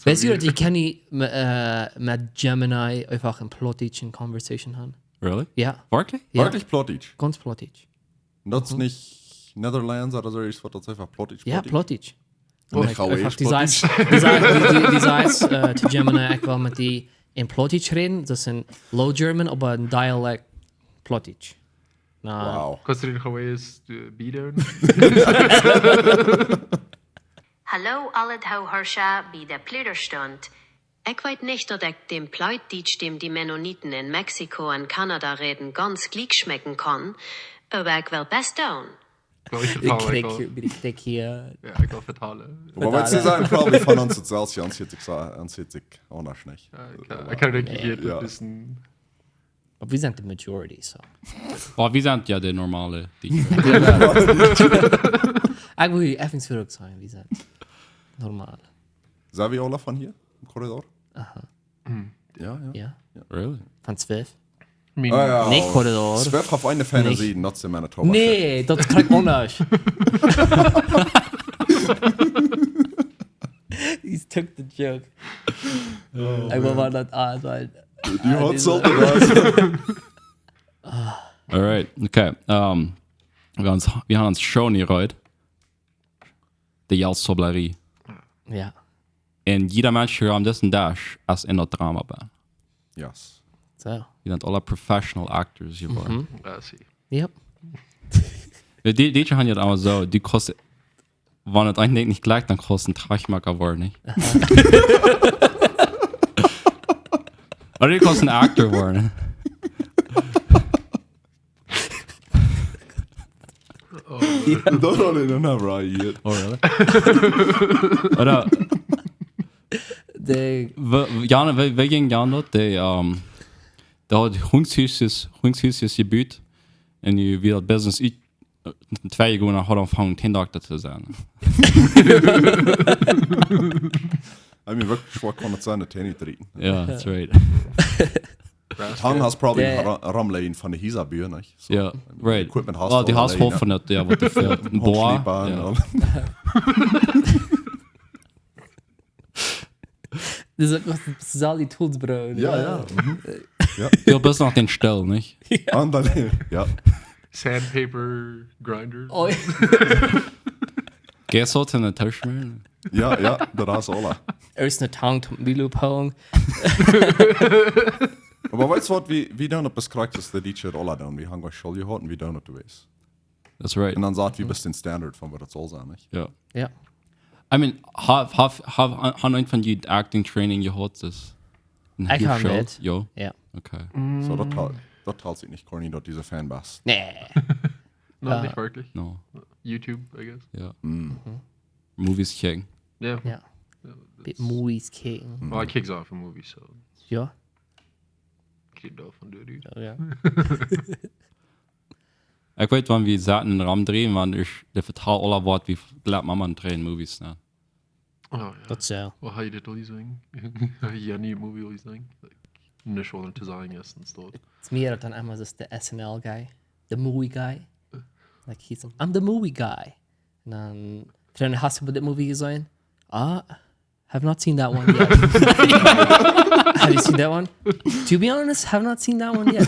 Weißt du, ich kann nicht mit Gemini einfach ein Plottigen Conversation haben? Really? Ja. Wirklich? Ja. Wirklich Plottig. Ganz Plottig. Das ist nicht Netherlands oder so, ich das einfach Plottig. Ja, Plottig. Ich hau echt Die sagst zu Gemini, ich will mit die in Plottig reden, das ist ein Low German, aber ein Dialekt Plottig. Wow. Kannst du den Hawaii's bieden? Hallo alle Tauhörscher bei der Pludastund. Ich weiß nicht, dass ich dem Pleutdeutsch, dem die Mennoniten in Mexiko und Kanada reden, ganz gleich schmecken kann, aber ich will best tun. Ich krieg hier... Ja, ich will vertalen. Aber wenn Sie sagen, klar, wie von uns Celsius ansieht sich auch noch nicht. Ich kann denke hier Ja. ein bisschen... Aber wir sind die Majority, so. Oh, wir sind ja der normale. Ich will einfach zurück sein, wir sind normal. Sehen wir alle von hier im Korridor? Aha. Ja. Ja. Really? Von 12? Ja. Nicht Korridor. 12 auf eine Fantasy, not so meine Thomas. Nee, das klingt anders. He took the joke. Ich will mal das sein. Die hat so Alright, okay. Wir haben uns schon hier heute. Die Jalsoblerie. Ja. Und jeder Mensch hier am dessen Dash als in der Drama bin. Yes. So. Wir sind alle professional actors hier. Ja, sie. Yep. Die haben ja auch so, die kostet, wenn es eigentlich nicht gleich, dann kostet ein Trachmarker war nicht. Oder die kostet ein Actor worden. Das hat ich noch nicht Oh, really? Oder, Jan, wir gingen Jan dort, der hat Hungshüsses Gebiet und die wieder Business 2 Jahre hat angefangen, 10 Doktor zu sein. I mean, wirklich schwach kann es sein, dass die nicht reden. Ja, that's right. Tang has probably Ramlein von der Hisa-Bühne, nicht? So, Ja, right. Equipment hast Oh, du die hast alleine. hoch von der, was die fährt. Ein Boah. Hochschneebahn, Ja. Das ist all die Tools, Bro. Ja. Ja, bis nach den Stell, nicht? Andale, ja. Sandpaper Grinder. Oh, Gehst du in den Tisch mehr? Ja, das hast du alle. erst eine Tang zum Milo Pong. Aber weißt du was, wie dann etwas kriegt, ist der DJ alle dann. Wir haben gleich schon gehört und wie dann du weißt. That's right. Und dann sagt, wie bist den Standard von was das soll sein, nicht? Ja. Ja. I mean, have ein von die Acting Training gehört das? Ich habe nicht. Jo. Ja. Okay. So, das teilt sich nicht, Corny, dort diese Fanbass. Nee. No, nicht wirklich. No. YouTube, I guess. Ja. Movies kicken. Yeah. Ja. Bit Movies kicken. Well, I kicks off a movie, so Ja. keep off on dude. Ja. Ich weiß, wann wir saßen in den Raum drehen, wann ich der vertraut aller Wort, wie glaubt man drehen Movies, ne? Oh, yeah. Dat zo. Well, how you did all these things? Yeah, new movie, all these things. Like, initial design, yes, and stuff. Het is meer dan einmal das der SNL guy, the movie guy. Like he's like, I'm the movie guy. And then hast du that movie gesehen? Have not seen that one yet. Have you seen that one? To be honest, have not seen that one yet.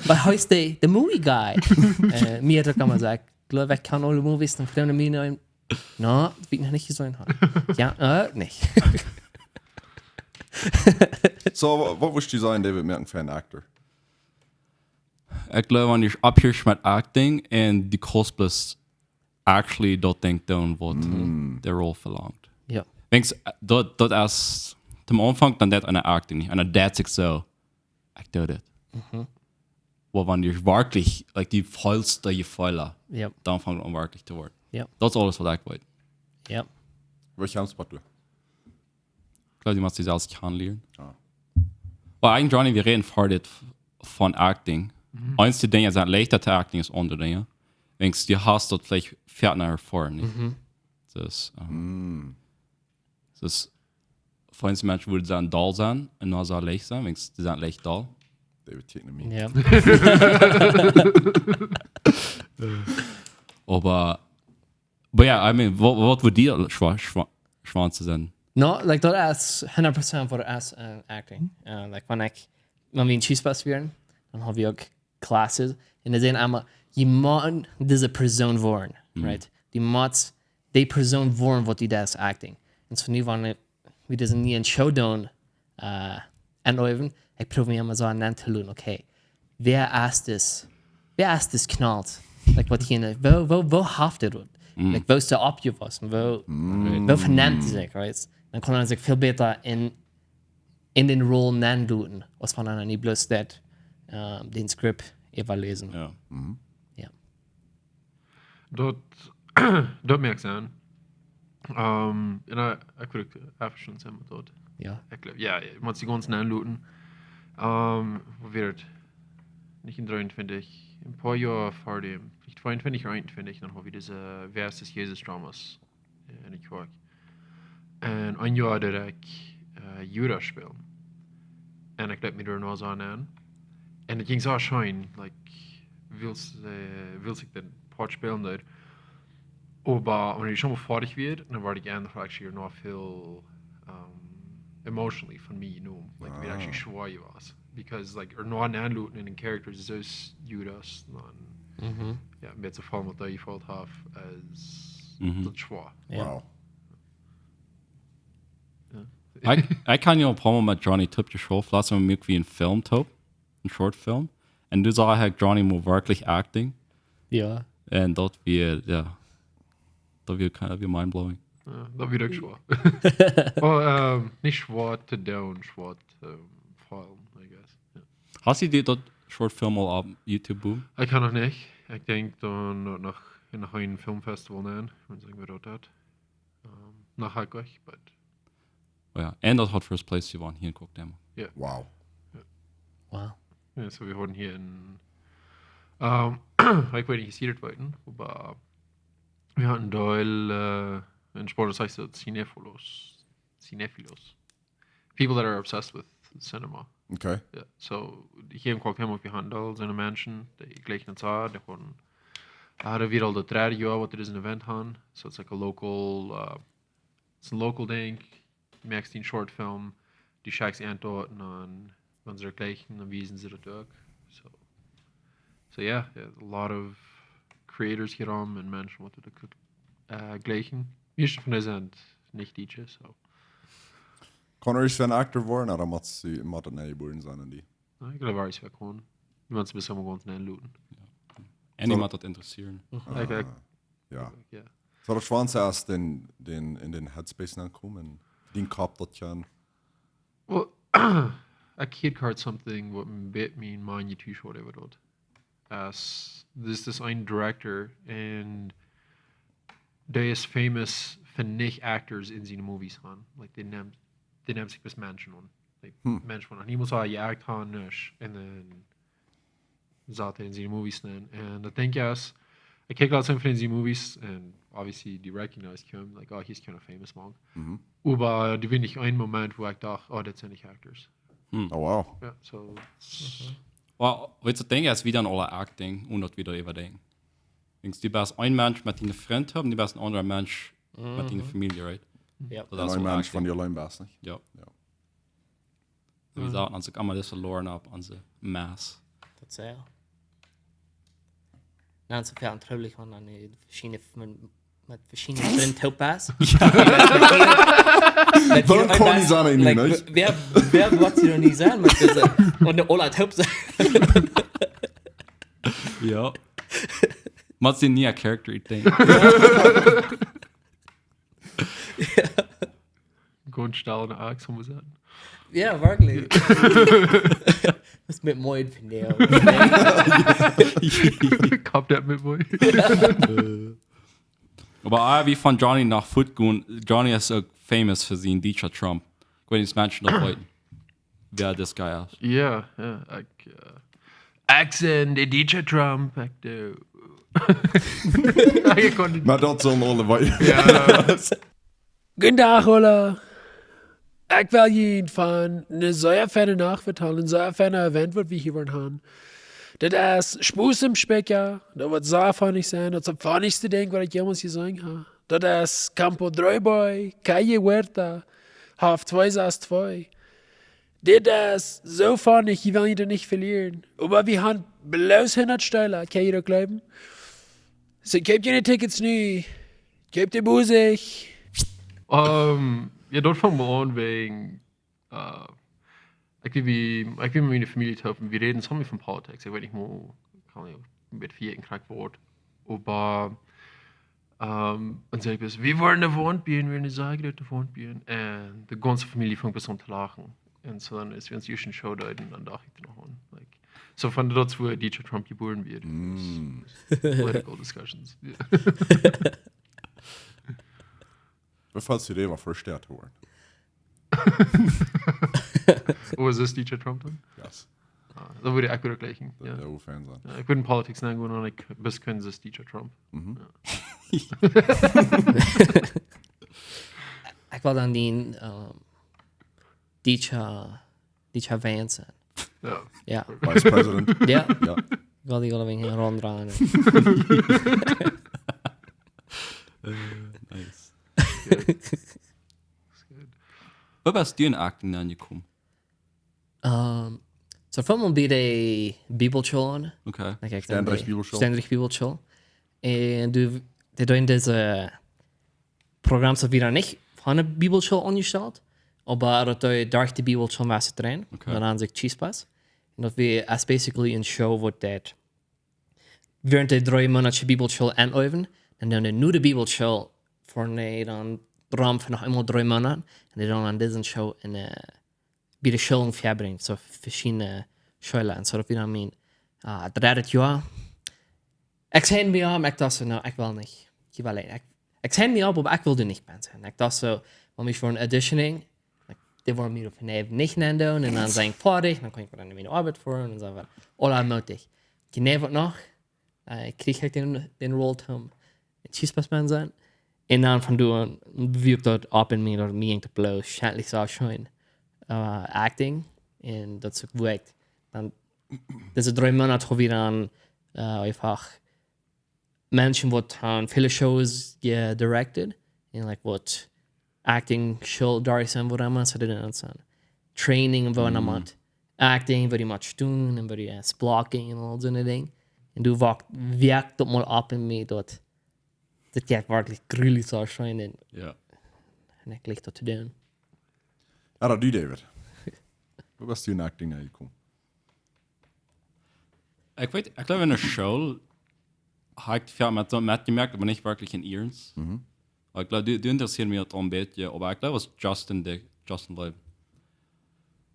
But how is the movie guy? Mir kann man sagen, glaube ich kann alle Movies dann fremde mir nein. No, wie ich noch nicht gesehen habe. Ja, nicht. So, was würdest du sagen, David Merken für ein Actor? Ich glaube, wenn ich abhörst mit Acting und die Cosplays actually dort denkt dann, was der Rolle verlangt. Ja. Denkst dort erst zum Anfang, dann das eine Acting nicht. Und das sich so, ich tue das. Wo wenn ich wirklich, like die vollste Fehler, Ja. dann fängt an wirklich zu werden. Ja. Das ist alles, was ich weiß. Ja. Welche haben du? Ich glaube, die musst du selbst kennenlernen. Ah. Aber eigentlich, Johnny, wir reden vorher von Acting. Eins der Dinge sind leichter zu Acting als andere Dinge. Denkst du, hast dort vielleicht fährt nachher vor, nicht? Das ist, für uns Menschen würde sagen, dull sein und nur so leicht sein. Denkst du, die sind leicht dull. David Tickner mir. Ja. Aber ja, I mean, was würde dir schwanz sein? No, like dat is 100% voor us acting. Like wanneer we een cheesebus vieren, dan hebben we ook classes. En dan zijn allemaal, je moet deze persoon worden, right? Die moet die persoon worden wat die dat is acting. En zo nu wanneer we dus niet een show doen, en even, ik probeer me zo aan te doen, oké, wer is this knalt? Like wat je, wo haft het wordt? Like wo is de opje was? Wo vernannt zich, right? Dan kan man zich veel beter in den rol nennen doen, als van dan niet bloß dat den script even lezen. Ja. Ja. Dat merk ik aan. En ik wil even schon zijn met dat. Ja. Ja, moet sie ganz anluten. Wo wird nicht in 23, ein paar Jahre vor dem, vielleicht 22 oder 21, dann habe ich diese Vers des Jesus-Dramas in ich Quark. Und ein Jahr, dat ich Judas speel. En ik let me er nog zo aan. En het ging zo schijn, like, wil ik den Part spelen daar. Aber wanneer ich schon mal fertig wird, dann werde ich einfach actually noch viel emotionally von mir genommen. Like, wie actually schwer was. Because, like, noch an Anluten in den Characters ist aus Judas, dann, ja, mehr zu fallen, was da gefällt habe, als das schwer. Wow. Ik kan je op een met Johnny Tup de show lassen we wie een film top, een short film. En dus zag ik Johnny more wirklich acting. Ja. En dat weer, ja, dat weer mind-blowing. Dat wird auch schwer. Aber nicht schwer zu down, schwer zu fallen, I guess. Ja. Hast du dat short film al op YouTube boom? Ich kann noch nicht. Ich denke dann noch in een filmfestival nehmen, wenn sagen wir dort. Nach euch, but Oh ja, en dat had first place gewonnen hier in Cookdam. yeah. Wow. Wow. Ja, so wir wurden hier in ich weiß nicht, gesiedelt worden, aber wir hatten da in Sport, das heißt Cinephilos. People that are obsessed with cinema. Okay. Yeah. So hier in Cookdam wir hatten da so eine Menschen, die gleich nicht sah, die hadden weer al dat radio, wat er is een event gaan. So it's like a local, it's a local ding. Je merkt die short film, die schijkt aan dort en dan gaan ze er gleichen, dan wiesen ze dat ook. So yeah, a lot of creators hier om en mensen wat er gleichen. Meeste van hen zijn niet DJ's, so. Kan er eens een actor worden, oder moet het niet geboren zijn in die? Ik geloof waar is wel gewoon. Iemand ze bestaan gewoon te looten. En iemand dat interesseren. Ja. Ja. Zou dat gewoon zijn als in den headspace aankomen? Den kop dat je aan... Well, a kid card something what bit me in mind you too short ever did. As this ein director and they is famous for nicht actors in seine movies han. Like they name sich bis Menschen on. Like Menschen on. He muss auch act han nicht and then zat in seine movies then. And I think yes, I kick out some in seine movies and obviously die recognized him like oh he's kind of famous monk. Aber die bin ich ein Moment wo ich dachte oh das sind nicht actors. Oh wow. Ja, so Well, weet je, denk is wie dan alle acting en dat weer even denken. Denkst die best een mens met een vriend hebben, die best een andere mens met een familie, right? Ja. Dat is Een wel mens van acting. die alleen best, niet? Ja. Ja. So wie sagen, als ik allemaal deze loren op onze mass. Dat zei je. Nou, het is veel aantrekkelijk, want dan met verschillende vriendtopa's. Waarom kon je zijn niet, niet? Wer wat je nog niet zijn, maar het is want de Ola Taup zijn. Ja. Maar het is niet een character, ik denk. Gewoon stellen en ax om dat. Ja, werkelijk. Dat is met mooi van jou. Kap dat met mooi. Aber wie von Johnny nach Foot gehen, Johnny ist auch famous für seinen DJ Trump. Ich weiß nicht, Menschen noch heute, wer das Guy ist. Ja, ik accent de DJ Trump, ik de. Ik kon niet. Maar dat zullen alle wij. Goedendag, Ola. Ik wil je van een zeer fijne nacht vertellen, een zeer fijne event wat we hier worden gaan. Dat is Spos im Specker, dat wordt zeer funnig zijn, dat is het funigste ding wat ik jemals gezien heb. Dat is Campo Droiboy, Calle Huerta, Half 2 saß 2. Das so fand ich will ihn nicht verlieren. Aber wir haben bloß 100 Steuer, kann jeder glauben. So, gebt ihr die Tickets nie. Gebt die Musik. Ja, dort fangen wir an wegen, ich will mit meiner Familie treffen. Wir reden zusammen von Politik. Ich weiß nicht mal, kann ich mit viel in Wort. Aber, und sag ich, wir wollen eine Wohnbieren, wir wollen eine Sage, eine Wohnbieren. Und die ganze Familie fängt bis an zu lachen. Und so dann ist, wenn es die Show da, dann dachte ich noch an. Like, so von dort, wo DJ Trump geboren wird. Political discussions. Falls die Idee war verstärkt worden. Wo ist das DJ Trump dann? Yes. Da würde ich auch gleichen. Der Ja. Fan sein. Ja, ich würde in Politics nennen und ich bis können sie es DJ Trump. Ich war dann den DJ Vance. Ja. Ja. Vice President. Ja. Ja. Ik wil die wel een beetje ronddraaien. Nice. Good. Wat was die in acting aangekomen? Så får man bij de bibelscholen. Okay. Standrecht Bibelschool. Standrecht bibelschool. En du doen deze programma's wieder nicht von der Bibelschool angestellt, aber dat durch die Bibelschool was drin. Okay. Dan aan zich Spos. En dat we as basically een show wordt dat während de 3 Monate Bibelschool aanoefenen. En dan nu de Bibelschool voor nee dan Raum für noch einmal 3 Monate. Und die dann an diesen Show in bei der Schule verbringen, so verschiedene Schulen. Und so dass wir dann meinen, das Jahr. Ich sehe mir an, ich dachte so, no, ich will nicht. Ich sehe mir ab, aber ich will nicht mehr sein. Ich dachte so, wenn ich für ein Auditioning, die wollen mir von eben nicht nennen und dann sagen, fertig, dann kann ich dann meine Arbeit führen und so weiter. Alles möglich. Ich nehme noch, ich kriege den Roll zum Schießpassmann sein. En dan van doen, wie dat op en meer door me te blow, schijnlijk zo schoon acting. En dat is ook werkt. Dan, deze 3 Monate hebben we dan einfach mensen wat aan viele shows directed. En like wat acting show daar zijn voor hem, ze doen dan training en wat dan moet acting, wat je moet doen en wat je blocking en al zo'n ding. En du werkt dat mal op en meer dat. Dat gaat werkelijk gruwelijk zo schijnen. Ja. En ik ligt dat te doen. Ja, dat doe David. Wat was die in acting aangekomen? Ich glaube, in der Show habe ich viel mit gemerkt, aber nicht wirklich in Ehrens. Ich glaube, du interessierst mich auch ein bisschen, aber ich glaube, es ist Justin Leib.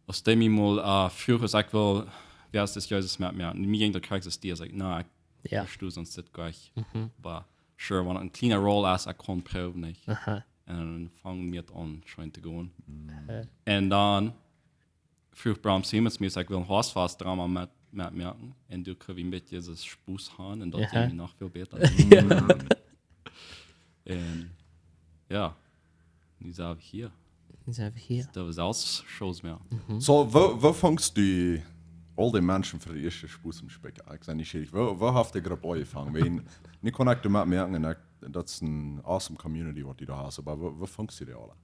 Als der mir mal früher gesagt will, wer ist das Jesus mit mir? Und mir ging der Kreis ist dir, sagt, nein, ich verstehe sonst das gleich. Aber sure, wenn ein kleiner Roll ist, ich kann proben nicht. Und dann fangen wir an, schon zu gehen. Und dann früher Bram Siemens mir gesagt, ich will ein Hausfast-Drama mit merken. Und du kriegst ein bisschen dieses Spos haben und das ist noch viel besser. Und ja, die sind hier. Da ist alles Shows mehr. So, wo fängst du all die Menschen für die erste Spus im Speck? Ich sage nicht schwierig. Wo hast du gerade angefangen? Weil ich kann nicht merken, das ist eine awesome Community, was die da hast. Aber wo fängst du die alle?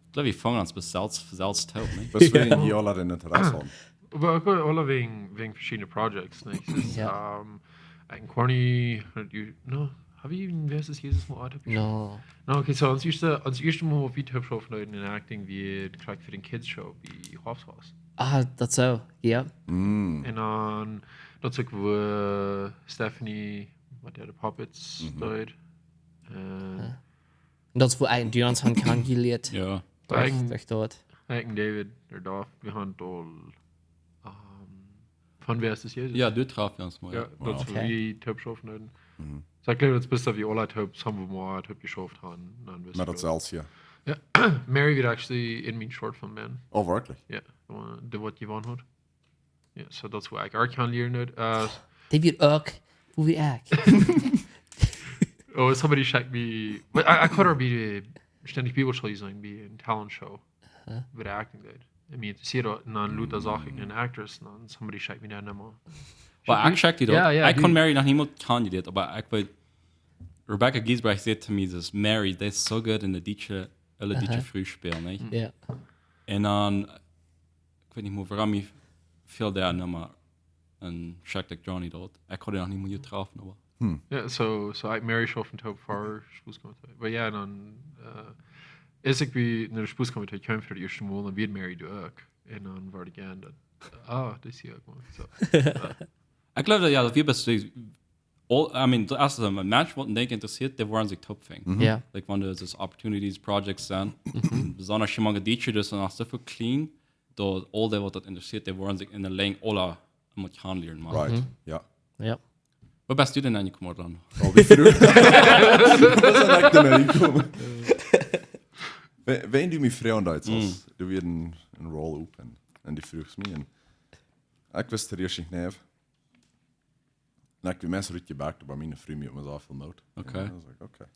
Ich glaube, wir fangen an bis selbst taub, nicht? Was werden die alle denn Interesse haben? Aber alle wegen verschiedene Projects. Ne? Es ist, ein Corny, no, habe ich wer ist das Jesus Mal Art? No. No, okay, so als erste Mal wie Top Show in Acting wie gekriegt für den Kids Show wie Hofshaus. Dat zo, ja. En dan dat is ook wo Stephanie, wat de Puppets deed. En dat is voor eigen Dions han kan geleerd. Ja. Echt dort. Eigen David, er da, wir haben all von wer ist das Jesus? Ja, du traf uns mal. Ja, dat is Okay. wie Top Show in. So ich glaube, jetzt bist du wie alle Tops haben wir mal Top geschafft haben. Maar dat is alles hier. Ja, Mary wird actually in mijn short film man. Oh, wirklich? Ja, de wat je van had. Ja, so dat is hoe ik ook kan leren. Die weer ook, hoe we ook. Oh, somebody checked me. I could be ständig Bibelschule sein, wie ein Talent Show, with acting did. I mean, to see that non Luther Sachen, an actress, non somebody checked me down immer. Aber ich check die doch. Ja, ich kann Mary noch niemand kandidiert, aber ich will. Rebecca Giesbrecht said to me, this Mary, they're so good in the DJ alle die früh spielen, nicht? Ja. En dan, ik weet niet meer waarom ik veel daar nummer en check ik Johnny dort. Ik had er nog niet meer getroffen, aber. Ja, so ik Mary Schoff en Toop voor Spoeskommitee. Maar ja, dan is ik bij naar de Spoeskommitee kwam voor de eerste maal en weer Mary doe ook. En dan word ik aan dat, dat is hier ook man. So, Ik geloof dat, ja, dat wir best, I mean, als ze een match worden denken interessiert, die waren zich top ving. Ja. Like, wanneer er opportunities, projects zijn, besonders je mag die dus dan zo veel clean, dat al die wat dat interesseert, die waren zich in de lijn alle moet gaan leren, man. Right, ja. Ja. Wat best du denn aan je komen dan? Al die vroeg. Dat is echt een inkomen. Wen du mij vreemd uit als du weer een roll op en die vroeg me en ik wist er eerst niet neef. En ik heb mensen uitgebaakt bij mijn vrienden op mezelf filmoot. Oké. Ik was like, oké.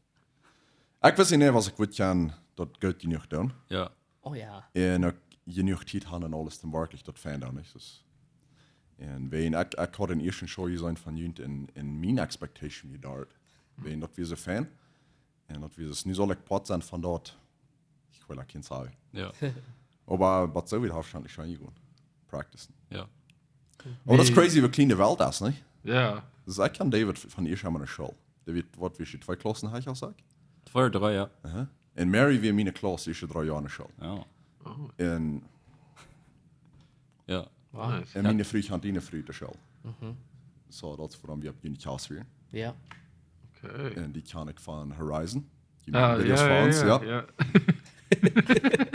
Ik wist niet neef als ik wat gaan dat goed je nog doen. Ja. Oh ja. En ook je nog tijd gaan en alles ten werkelijk dat fijn dan is. Dus. En wen ik had een eerste show gezien van jullie in mijn expectation gedaan. Wen dat we zo fan en dat we dus niet zo lekker pot zijn van dort. Ik wil dat geen zeggen. Ja. Aber so wieder wahrscheinlich schon gut practicen. Ja. Aber das ist crazy, wie klein die Welt ist, ne? ja. Dus ik kan David van eerst aan mijn school. David, wat wie je 2 klassen had je al zeg? 2 of 3, ja. En Mary weer mijn klas is je 3 jaar aan de school. Ja. En Ja. Nice. mijn vriend had die vriend de school. Zo dat is waarom we op jullie klas weer. Ja. Okay. En die kan ik van Horizon. Die Ja, video's van ons, ja.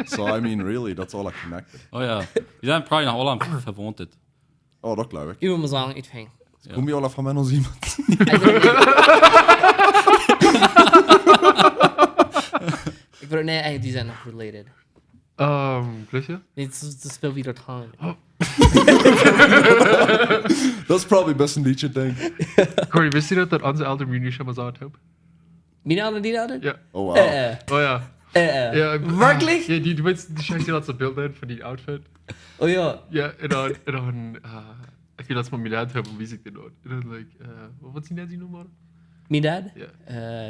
So I mean really, that's all I connected. Oh ja. Wir sind probably nach Holland verwandelt. Oh, dat geloof ik. Ik wil me zeggen, iets fijn. Kom je al van mij nog iemand? Ik wil nee, eigenlijk die zijn nog related. Klopt je? Nee, het is veel weer gaan. Dat is probably best een liedje, denk ik. Corey, wist je dat onze elder munie schon mal gesagt hat? Mijn ouder, die ouder? Ja. Oh wow. Oh ja. Ja, Wirklich? Ja, die scheiße dir dat beeld uit van die outfit. Oh ja. Ja, en dan ik wil dat van Milan hebben, wie ik dit doe. En dan like, wat is die net die noemen? Mijn dad? Ja.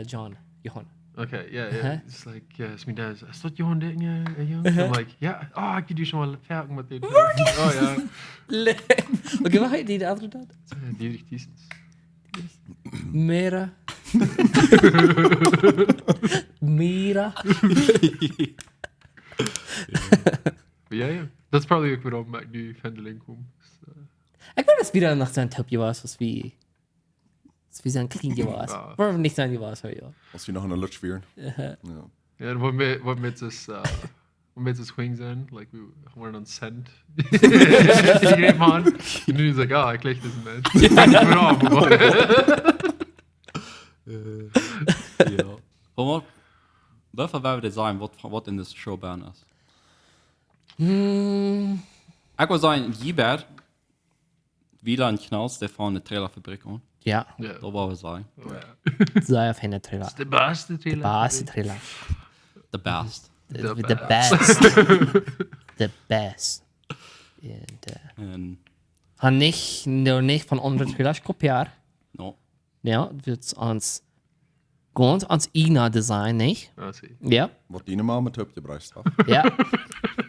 Johan. Okay, yeah. It's like, yeah, it's my dad. Is dat Johan dit? Yeah. I'm like, yeah. Ik doe schon mal fertig met dit. Oh ja. Oké, wat heet die andere dad? Dietrich Diesens. Mera. Mira. Ja. Dat is probably ook waarom ik nu Vendeling kom. Ik wil dat wieder nach seinem Top was, was wie sein clean was. Warum nicht sein was, ja. Als je nog een lutsch vieren. Ja, wat met das Swing zijn, like we waren aan cent. Die greep man. En nu is like, ik leg dit een man. Ja. Wat waarvan wij we zijn wat in deze show baan is? Ik wil zeggen, Jibert, wieder een knals, der van de trailerfabrik aan. Ja. Dat wou we zeggen. Sei auf eine Trailer. De beste trailer. Beste Trailer. The best. The best. The best. En, Han nicht von anderen Trailers kopiert. no. Ja, wird uns ganz ans Ina Design, nicht? Ah, zie. Ja. Wat die normaal met heb je bereist af. Ja.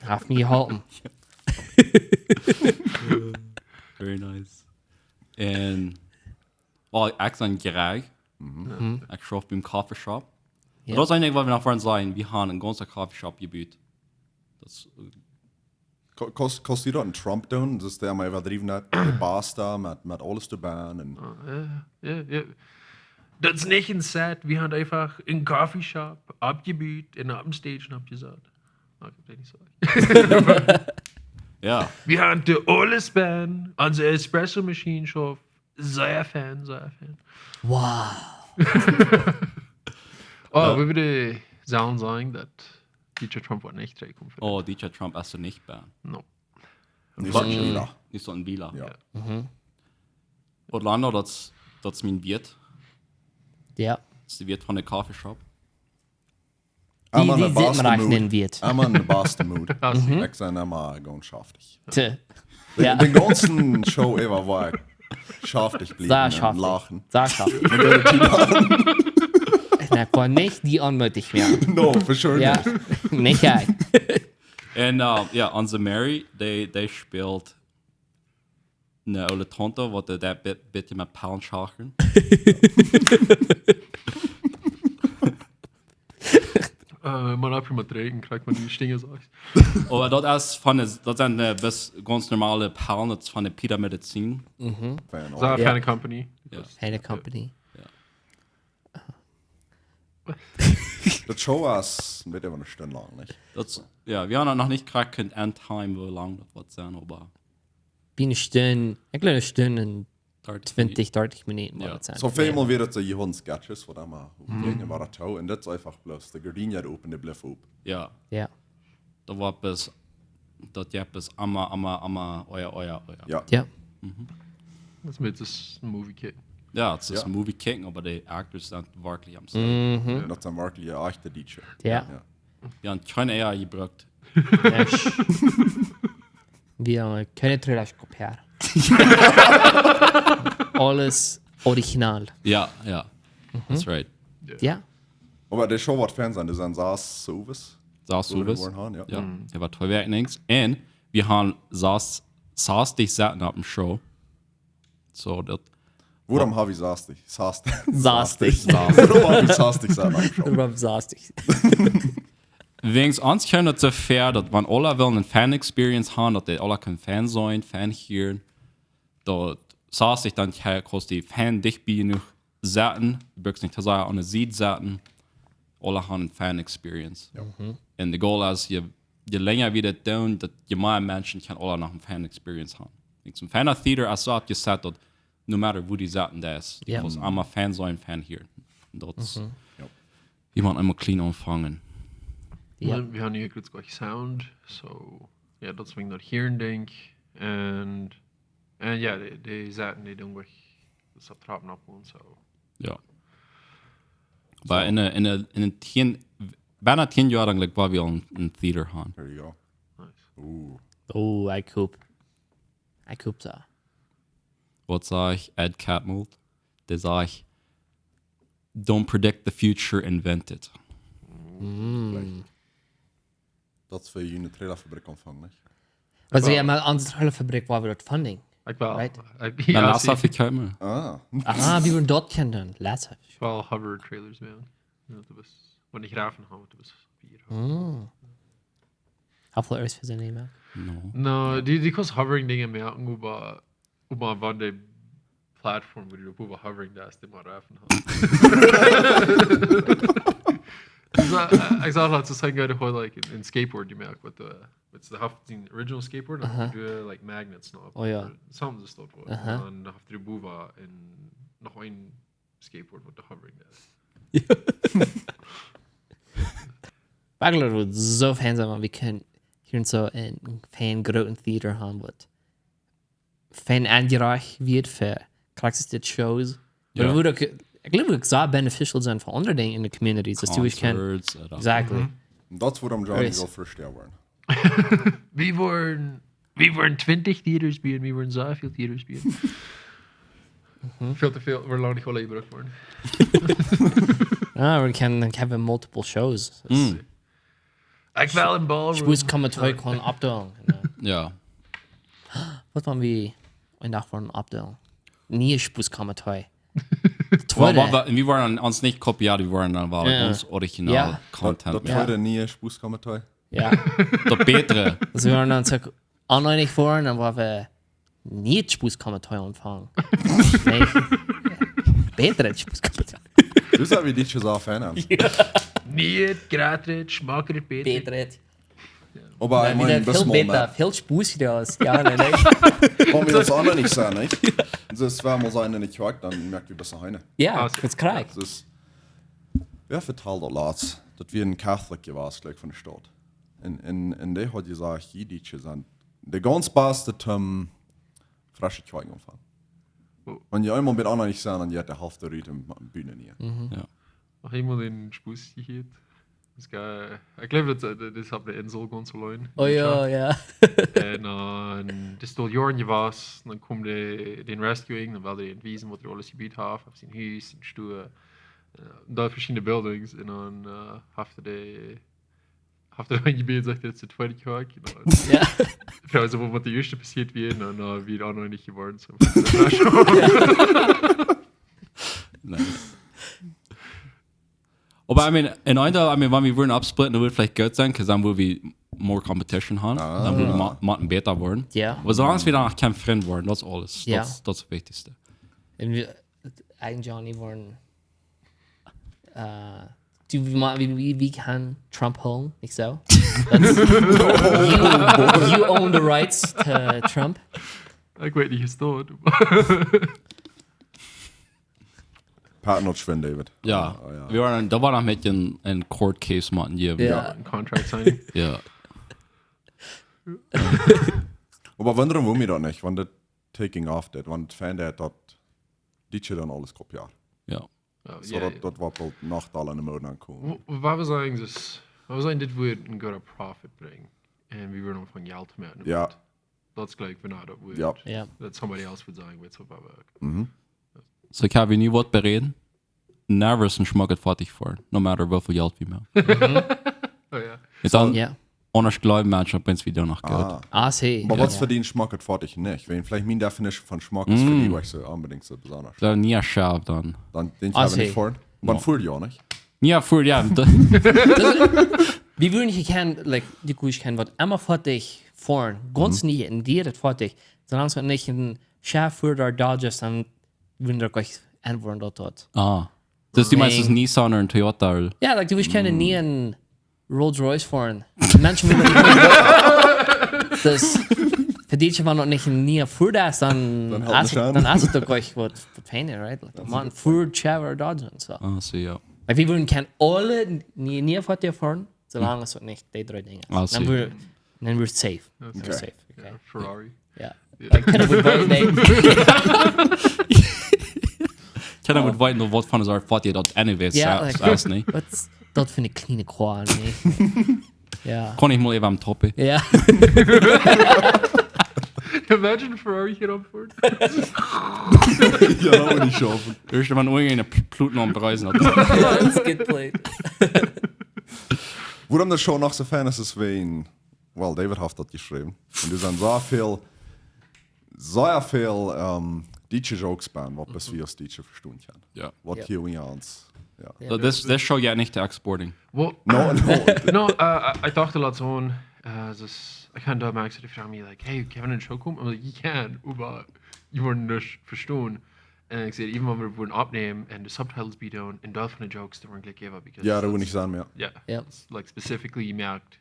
Hat mich gehalten. Very nice. En, ik zijn graag. Ik schaf bij een coffeeshop. Ja. Dat is eigenlijk wat we naar voren zijn. We gaan een ganze coffeeshop gebuurd. Dat is... Kost je dat een Trump doen? Dus daar maar overdreven hat, de baas daar met alles te baan. En... Ja. Dat is niet een set. We hadden einfach een coffeeshop abgebuurt en op een stage abgesagt. Ik heb dat niet zo. Ja. We hadden de alles band, onze espresso machine shop. Sehr fan. Wow. We willen zouden zeggen dat DJ Trump wordt niet terugkomen. Oh, DJ Trump is er niet bij. No. Niet zo'n Bila. Niet zo'n Bila. Ja. Orlando, dat is mijn wirt. Ja. Dat is de wirt van de coffeeshop. Die zit maar eigenlijk in Wirt. I'm in de beste mood. Ik zijn helemaal gewoon schaftig. Ja. De ganzen show ever war ich schaftig Sehr blieben und schaftig. lachen. Sehr schaftig. Mit der Tina. Dat war nicht die onmutig mehr. No, for sure Ja, nicht. nicht jij. En ja, onze Mary, die speelt een oude tante, wat dat beetje met palen schakelen. Man ab mit Regen kriegt man die Stinge, sag ich. Aber dat zijn best ganz normale palen, dat is van de Pyramidezin. Fan So, of. keine Company. Ja. Hele company. Dat show was ein bisschen eine Stunde lang, nicht? Ja, wir haben noch nicht gekriegt, Endtime, wie lang das wird sein, aber Wie eine Stunde, ich glaube eine Stunde und 30 30 Minuten. Ja. war das sein. So viel mal wird es ja Johann Sketches, wo da mal gingen war das und das ist einfach bloß der Gardine open, der Bliff op. Ja, Ja. da war bis, das ja bis amma, euer. Ja. Ja. Das mit das Movie Kit. Ja, het is Ja. een movie king, maar de actors zijn werkelijk am set. Dat zijn werkelijk echte DJ. Ja. Ja, en keine AI gebruikt. Wir können Trailer kopieren. Alles original. Ja, that's right. Ja. Aber der Show wat Fernsehen, das sind saß sowas. Saß sowas. Ja. Ja, det var twee werknings. En we gaan saß dich zaten op een show. So dat... Worum habe ich saß dich? Saß dich. Saß Worum habe ich saß dich sein am Show? Warum saß dich? Wegens ons kunnen het te ver dat wanneer alle willen een fan-experience hebben, dat die alle kunnen fan zijn, fan hier. Dat saß dich dan kost die fan dichtbij genoeg zetten. Je brukst niet te zeggen aan de ziet zetten. Alle hebben een fan-experience. En de goal is, je langer wie dat doen, dat je meer mensen kan alle nog een fan-experience hebben. Een fan-theater is zo opgezet dat no matter wo die zetten dat is. Ja. Dus allemaal fan zijn, fan hier. Dat is... Iemand einmal clean anfangen. Ja. Wir haben hier kurz gleich Sound, so ja, das wegen das Hirn denk und ja, die Seiten die dann gleich das abtrappen ab und so. Ja. Maar in een 10, bijna 10 jaar lang waar we al een theater gaan. There you go. Nice. Oh, ik hoop dat. Wat zeg ik? Ed Catmull. Die zeg don't predict the future, invent it. Dat is voor jullie een trailerfabriek ontvangen, niet? Also ja, mal an der Trailerfabrik war wir dort Funding. Ich war, Right. Dan ja, laat dat ik komen. Ah. Ah, wie wir dort kennen, lass ich war Hover Trailers man. Ja, du bist, wenn ich rafen habe, du bist 4. Hoeveel er is voor zijn naam? No, die kost hovering dingen merken über wann die Plattform, wo du über hovering da ist, die mal rafen Ich sag halt, das ist halt like in Skateboard, die merkt, what the the original Skateboard, dann du like magnets noch. Oh ja. Some ist dort, und dann haft du Buva in noch ein Skateboard, wo der hovering da ist. Bagler wordt zo fan zijn, want we kunnen hier zo een fan grote theater gaan, wat fan aangereicht wird für dit shows. Ja. Maar ook, ik geloof ook zo beneficial zijn voor andere dingen in de communities. Dat je kan. Concerts, Exactly. Dat is waarom Johnny Yes. wil versterben worden. Wir wollen 20 Theaters spielen, wir wollen so viel Theaters spielen. Veel te veel, we're lang niet wel gebruikt worden. Ah, we kunnen hebben multiple shows. Ik wil een ballroom. Ik moest komen terug gewoon opdoen. Ja. Wat waren we een dag voor een opdoen? Nee, ik moest komen terug. We waren ons niet kopiëren, we waren dan wel Ja. ons original Ja. content. Dat maken. tweede nie spoeskommentar. Ja. Dat betere. Dus we waren dan zo online voor en dan waren we niet spoes komen terug ontvangen. Nee. Beter het spoes komen terug. Du sagst, wie dich so fan haben. Niet, gratis, maak het beter. Beter het. Aber ich meine, das Veel mal beter, mehr. veel spoesiger als ja, nee, nee. Wenn wir das andere nicht sagen, nicht? Das wäre mal so eine nicht hört, dann merkt wir besser heine. Ja, Ah, het is krijg. Das ist, wer verteilt das Lads, dass wir ein Catholic gewesen gleich von der Stadt. Und der hat gesagt, die Deutsche sind der ganz beste Term frische Quaken umfangen. Wenn ihr einmal mit anderen nicht sagen, dann hat der Hälfte der Bühne nie. Ja. Nog eenmaal in Spoes gehad. Ik geloof dat op de Insel ganz allein. Oh ja, ja. En dan, dus door jaren was, dan komt de rescuing, dan wilde hij in Wiesen, wat er alles gebied heeft, op zijn huis, zijn stoel. Da verschiedene buildings en dan hafte je bent zegt dat ze 20 jaar Ja. also wat de eerste passiert wie en dan wie auch noch nicht geworden so. Nice. Aber I mean, when we were upsplitten, it would vielleicht gut sein, because dann würde wir more competition haben. Dann würde wir besser werden. Ja. Aber solange wir danach kein Freund werden, das ist alles. Ja. Das ist das Wichtigste. En we eigenlijk Johnny worden. Wie kan Trump holen? Niet zo. You own the rights to Trump. Ik weet niet gestoord. Partner schwinn, David. Ja. Wir waren, da war noch mit ein Court Case machen hier. Ja. Contract signing. Ja. Aber wundern wir mich doch nicht, wenn das taking off dat, want fijn dat dit je dan alles kopiaar. Ja. So dat wat wel nacht al in de mode aankomen. Wat we zeggen dus, dit wordt een goede profit brengen. En we willen van geld maken. Ja. Dat is gelijk van dat wordt. Ja. Ja. Dat somebody else would zeggen, weet je wat we So ich habe nie was bereden. Nervös und schmuggelt fertig vor. No matter wie viel Geld wir machen. Oh ja. Ist dann Ja. anders glauben Menschen, wenn es wieder noch geht. See. Maar wat verdient schmackert fertig nicht? Wenn vielleicht mijn definition van schmack ist für die was so unbedingt so besonders. Da nie scharf dann. Dann den Ah, ich see. nicht vor. Man fühlt ja nicht. Ja, für ja. Wie würden ich kennen, like, die Kuh kennen, was immer fertig fahren, ganz nie in dir das fertig. Solange es nicht ein Chef für der Dodgers, dann würden wir gleich antworten dort. Ah. Das ist die meistens Nissan oder ein Toyota. Oder? Ja, like, du willst keine nie ein Rolls Royce fahren. Menschen würden nicht das verdient man noch nicht nie für das, dann hast du doch gleich was feiner, right? Like, man, für Chef oder Dodgers und so. Ah, so ja. Like, wir würden kennen alle nie vor dir fahren, solange es nicht die drei Dinge ist. Ah, so. Dann wir safe. We're safe. Okay. Yeah, Ferrari. Ja. Like, können wir beide nehmen. Ich kann damit weiter noch was von der Fahrt, dort anyways Ja, saß nicht. Was das für eine kleine Qual, nee. Ja. Kann ich mal eben am Toppe. Ja. Imagine Ferrari hier op voort. Ja, dat moet niet schaffen. Eerst man irgendeine Pluten am Preisen hat. That's good played. Waarom de show nog zo fijn is, is ween... Well, David heeft dat geschreven. En er zijn zeer veel DJ-jokes bij, wat bis wir als DJ verstehen können. Ja. Wat hier we ons... Ja. So, das show ja nicht der Exporting. Well, No. I dacht a lot zo'n... I can't do Max die vragen me like, hey, Kevin een show komen? I'm like, je kan, maar je wordt niet verstaan. En ik zei, even wanneer we worden opnemen en de subtitles be doen en dat van de jokes, dan worden gelijk even, because... Ja, dat wil ik zeggen, ja. Yeah. Ja. It's like specifically gemerkt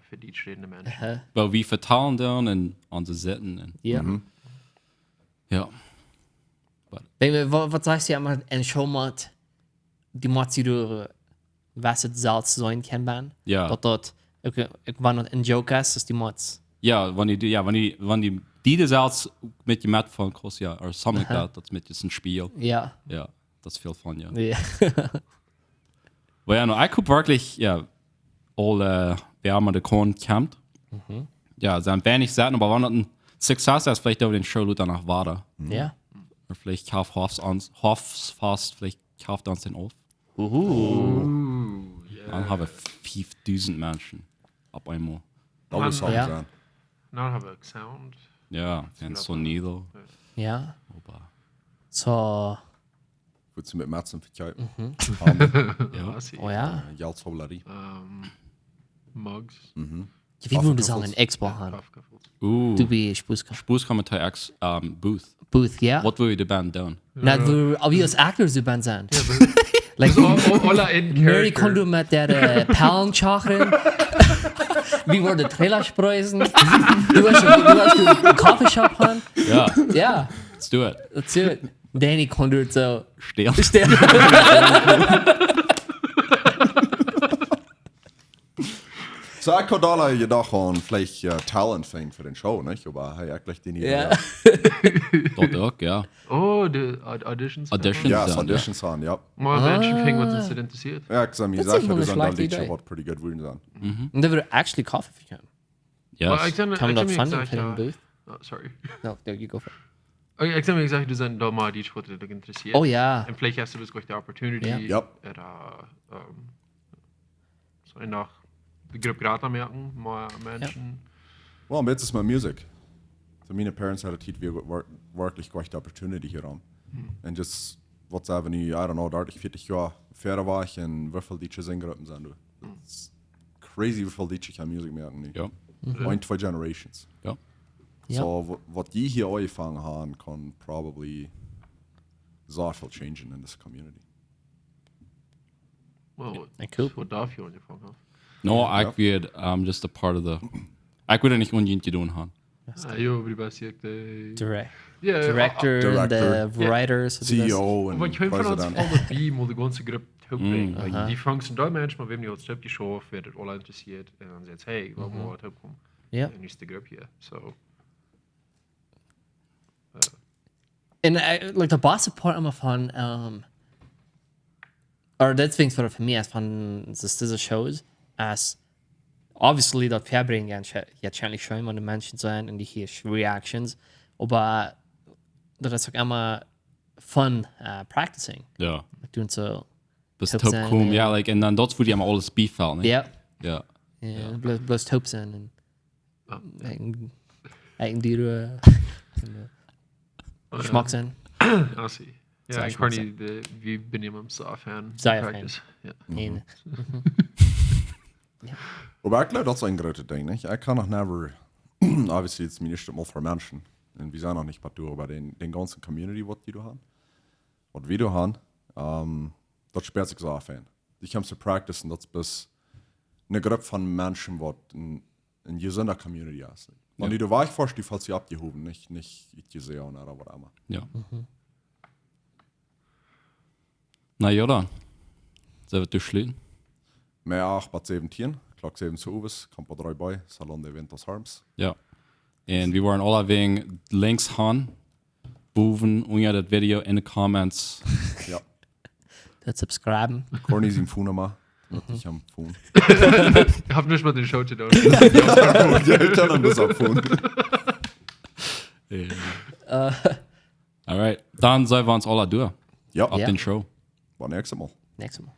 für die redende Menschen. Weil wir vertalen dann und unsere Sitten. Und, Ja. ja. Was sagst du immer, ein Show macht, die macht sie durch, was es selbst sein kann, Ja. Dort, ik war noch ein Joke, dass die macht. Ja, wenn die das als mit dem Matt von Kurs, ja, oder something like that, das mit ist ein Spiel. Ja. Ja, das ist viel von, ja. Ja. Weil ja, no, ich gucke wirklich, ja, alle, wir haben den Korn kämpft. Ja, sind wenig Seiten, aber wenn das ein Success ist, vielleicht auch den Show danach weiter. Ja. Oder vielleicht kauft Hoffs fast, vielleicht kauft uns den auf. Dann haben wir 5000 Menschen ab einmal. Dat wil samen Ja. zijn. Now I have a sound. Ja, ein Sonido. Ja. Aber, So, Goed ze met Matsen verkijken. ja. oh ja. Geldshobbelarij. Mugs. Wie würden wir sagen, ein Expo haben? Du bist Spuska. Spos-Kommitee X Booth. Booth, ja. Was würde die Band tun? Na, wir als Actors die Band sein. Like, Alla in Mary character. kon du mit der Perlenschachrin. Wie wurde Trailerspreußen? Du hast einen Coffeeshop haben. Ja, Ja, let's do it. that's it. Danny konnte so. Stern. So, ik had alle gedacht gewoon vielleicht Talent finden für den Show, nicht? Aber hey, eigentlich die nicht. Ja. Dort auch, ja. Oh, de auditions. Auditions. Ja, dann, Auditions aan, ja. Maar Menschen fingen wat ze interessiert. Ja, ik zei me, Dat is zeggen, wel er een zijn dan slechte liedjes idee. wat pretty good worden zijn. Und da würde actually Coffee für him. Ja. Maar ik Yes. zei Kann man ik dat zei funding me für den exact, Booth? oh, sorry. No, you go for it. Ik zou zeggen, er zijn dan maar iets wat je geïnteresseerd. Oh ja. En vielleicht hast du dus gleich die opportunity. Ja. Yep. So nach de groep graad aanmerken, maar mensen. Well, ein bisschen ist my music. So meine Parents had a teach wirklich gleich die opportunity hier an. Und just, was sagen ich, I don't know, 30, 40 Jahre fertig war ich und wie viele Deutsche Singgruppen sind du. It's crazy, wie viele Deutsche ich an Musik merken. Ja. Ein, 2 Generations. Ja. So, was die hier angefangen haben, kann probably sehr viel changen in this community. Well, cool. Wat dafür angefangen hast. No, ik weet just a part of the... Ik weet er niet ongeveer te doen gaan. Jo, aber die basiert Director, the writers, CEO and Maar ik vind van ons president. al dat die moet de ganze groep opbrengen. Die vangen daar mensen, maar we hebben niet het stukje show of werd het al geïnteresseerd. En dan zegt hey, wat moet het opkomen? Ja. En nu is de groep hier. So. En like the boss part immer von or that things for me as von diese Shows as obviously that verbringen ja wahrscheinlich schon wenn die Menschen sein und die hier Reactions, aber das ist auch immer fun practicing. Ja. Doing so. Das ist top cool. Ja, like, en dan dat voel je allemaal alles beef wel, ne? Ja. Ja. Ja, bloß top sein und eigentlich Geschmack sein. I see. Ja, ik hoor niet, wie ben je hem zo fan? Fan. Ja. En, Aber ich glaube, das ist ein großes Ding. Nicht? Ich kann noch never, obviously, jetzt mir nicht mal für Menschen. Und wir sind noch nicht bei du, aber den ganzen Community, was die du haben, was wir du haben, das sperrt sich so auf ein. Ich habe zu practicen, das bis eine Gruppe von Menschen, was in gesunder Community ist. Wenn die du weich forschst, die fällt sie abgehoben, nicht ich gesehen oder was immer. Ja. Na ja, dann. Sollen wir durchschließen? Mehr auch bei 17, Klock 7 zu Uwes, kommt bei 3 bei, Salon de Winters Harms. Ja. En we waren alle wegen links gaan, boven, onder dat video in de comments. Ja. das subscriben. Corny ist im Funema, ich am Fun. Ich habe nicht mal den Show zu tun. Die Eltern das abfuhren. Alright, dann sollen wir uns alle durch. Ja, Ab den Show. war nächstes Mal. Nächstes Mal.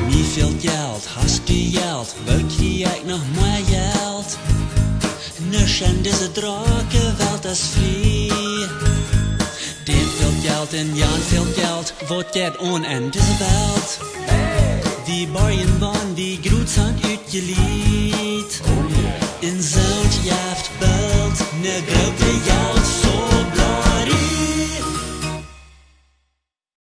Wie viel Geld hast du Geld? Wo krieg ich noch mehr Geld? Nisch in diese Drake-Welt das Flieh. Dem viel Geld in Jan viel Geld, wo geht on in diese Welt? Die Barjenbahn, die Grutzhand uitgeliet. In zo'n jaft belt, ne grote Geld.